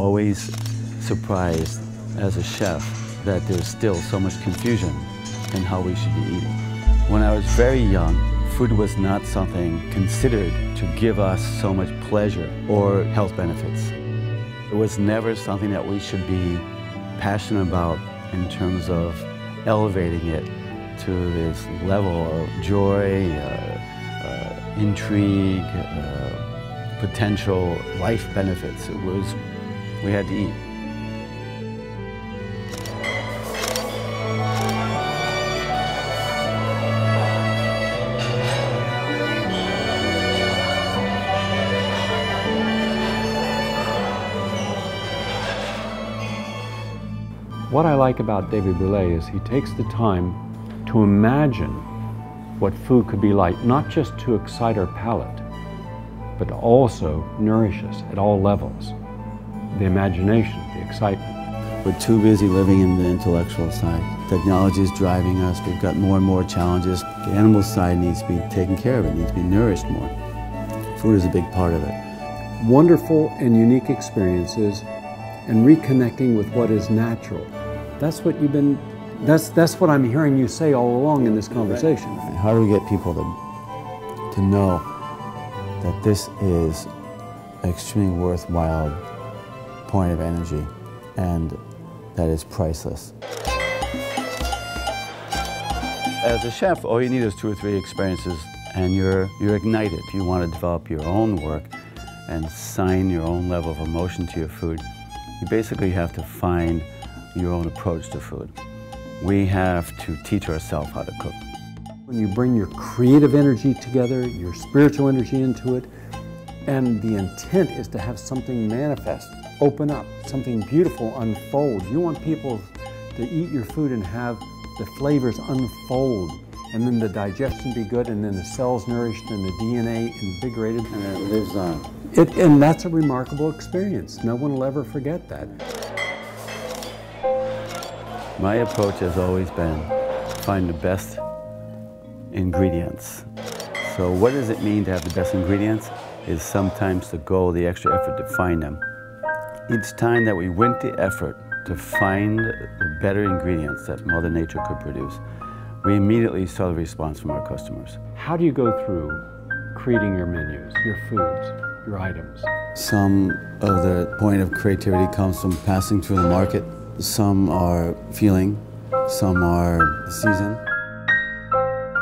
always surprised as a chef that there's still so much confusion in how we should be eating. When I was very young, food was not something considered to give us so much pleasure or health benefits. It was never something that we should be passionate about in terms of elevating it to this level of joy, intrigue, potential life benefits. It was, we had to eat. What I like about David Bouley is he takes the time to imagine what food could be like, not just to excite our palate, but to also nourish us at all levels. The imagination, the excitement. We're too busy living in the intellectual side. Technology is driving us. We've got more and more challenges. The animal side needs to be taken care of. It needs to be nourished more. Food is a big part of it. Wonderful and unique experiences and reconnecting with what is natural. That's what you've been, that's what I'm hearing you say all along in this conversation. How do we get people to know that this is an extremely worthwhile point of energy and that is priceless? As a chef, all you need is 2 or 3 experiences and you're ignited. You want to develop your own work and assign your own level of emotion to your food. You basically have to find your own approach to food. We have to teach ourselves how to cook. When you bring your creative energy together, your spiritual energy into it, and the intent is to have something manifest, open up, something beautiful unfold. You want people to eat your food and have the flavors unfold, and then the digestion be good, and then the cells nourished, and the DNA invigorated. And it lives on. And that's a remarkable experience. No one will ever forget that. My approach has always been find the best ingredients. So what does it mean to have the best ingredients? Is sometimes to go the extra effort to find them. Each time that we went the effort to find the better ingredients that Mother Nature could produce, we immediately saw the response from our customers. How do you go through creating your menus, your foods, your items? Some of the point of creativity comes from passing through the market. Some are feeling, some are the season.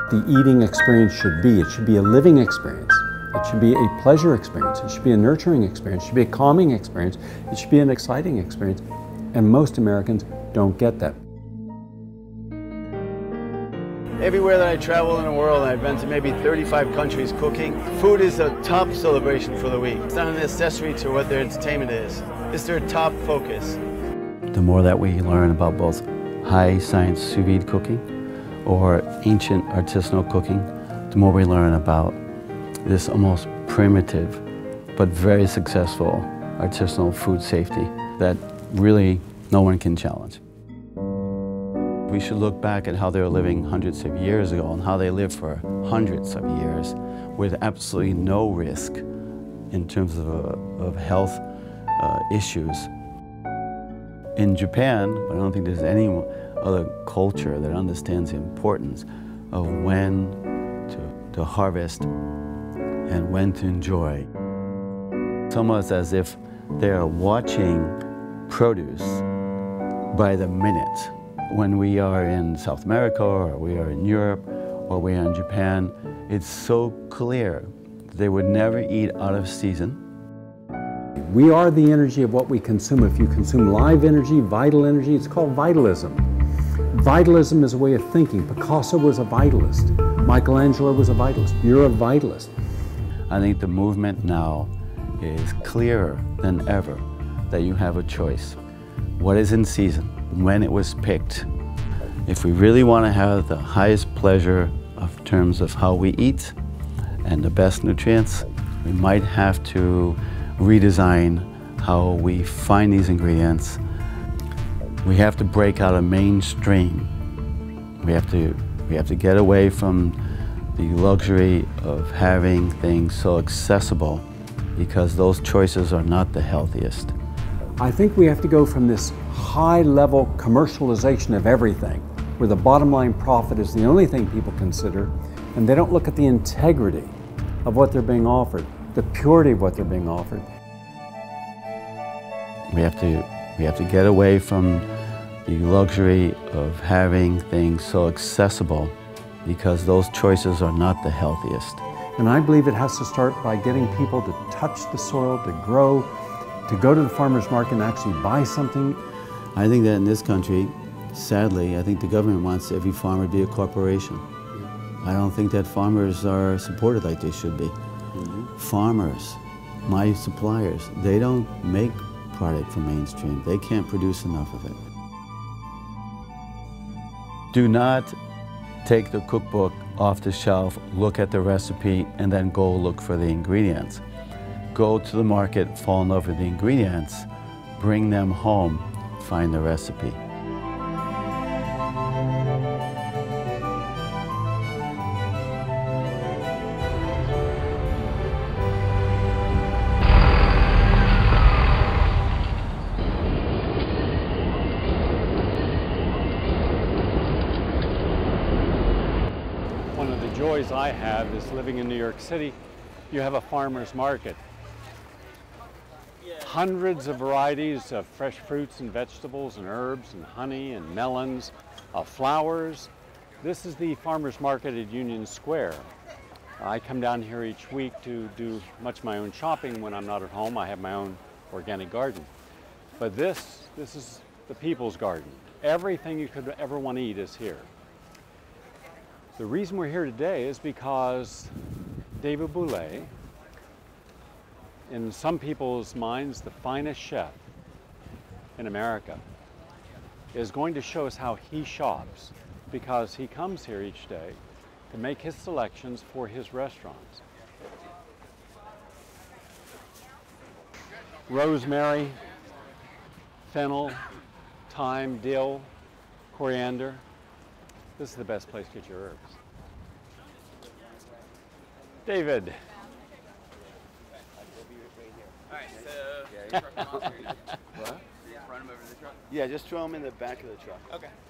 The eating experience should be a living experience. It should be a pleasure experience. It should be a nurturing experience. It should be a calming experience. It should be an exciting experience. And most Americans don't get that. Everywhere that I travel in the world, and I've been to maybe 35 countries cooking, food is a top celebration for the week. It's not an accessory to what their entertainment is. It's their top focus. The more that we learn about both high science sous vide cooking or ancient artisanal cooking, the more we learn about this almost primitive but very successful artisanal food safety that really no one can challenge. We should look back at how they were living hundreds of years ago and how they lived for hundreds of years with absolutely no risk in terms of health issues. In Japan, I don't think there's any other culture that understands the importance of when to harvest and when to enjoy. It's almost as if they are watching produce by the minute. When we are in South America, or we are in Europe, or we are in Japan, it's so clear they would never eat out of season. We are the energy of what we consume. If you consume live energy, vital energy, it's called vitalism. Vitalism is a way of thinking. Picasso was a vitalist. Michelangelo was a vitalist. You're a vitalist. I think the movement now is clearer than ever that you have a choice. What is in season, when it was picked. If we really want to have the highest pleasure in terms of how we eat and the best nutrients, we might have to redesign how we find these ingredients. We have to break out of mainstream. We have to get away from the luxury of having things so accessible, because those choices are not the healthiest. I think we have to go from this high-level commercialization of everything, where the bottom line profit is the only thing people consider, and they don't look at the integrity of what they're being offered, the purity of what they're being offered. We have to get away from the luxury of having things so accessible, because those choices are not the healthiest. And I believe it has to start by getting people to touch the soil, to grow, to go to the farmer's market and actually buy something. I think that in this country, sadly, I think the government wants every farmer to be a corporation. I don't think that farmers are supported like they should be. Farmers, my suppliers, they don't make product for mainstream. They can't produce enough of it. Do not take the cookbook off the shelf, look at the recipe, and then go look for the ingredients. Go to the market, fall in love with the ingredients, bring them home, find the recipe. One of the joys I have is living in New York City. You have a farmer's market. Hundreds of varieties of fresh fruits and vegetables and herbs and honey and melons, flowers. This is the farmer's market at Union Square. I come down here each week to do much of my own shopping when I'm not at home. I have my own organic garden. But this is the people's garden. Everything you could ever want to eat is here. The reason we're here today is because David Bouley, in some people's minds, the finest chef in America, is going to show us how he shops, because he comes here each day to make his selections for his restaurants. Rosemary, fennel, thyme, dill, coriander. This is the best place to get your herbs. David. Alright, so... What? Run them over to the truck? Yeah, just throw them in the back of the truck. Okay.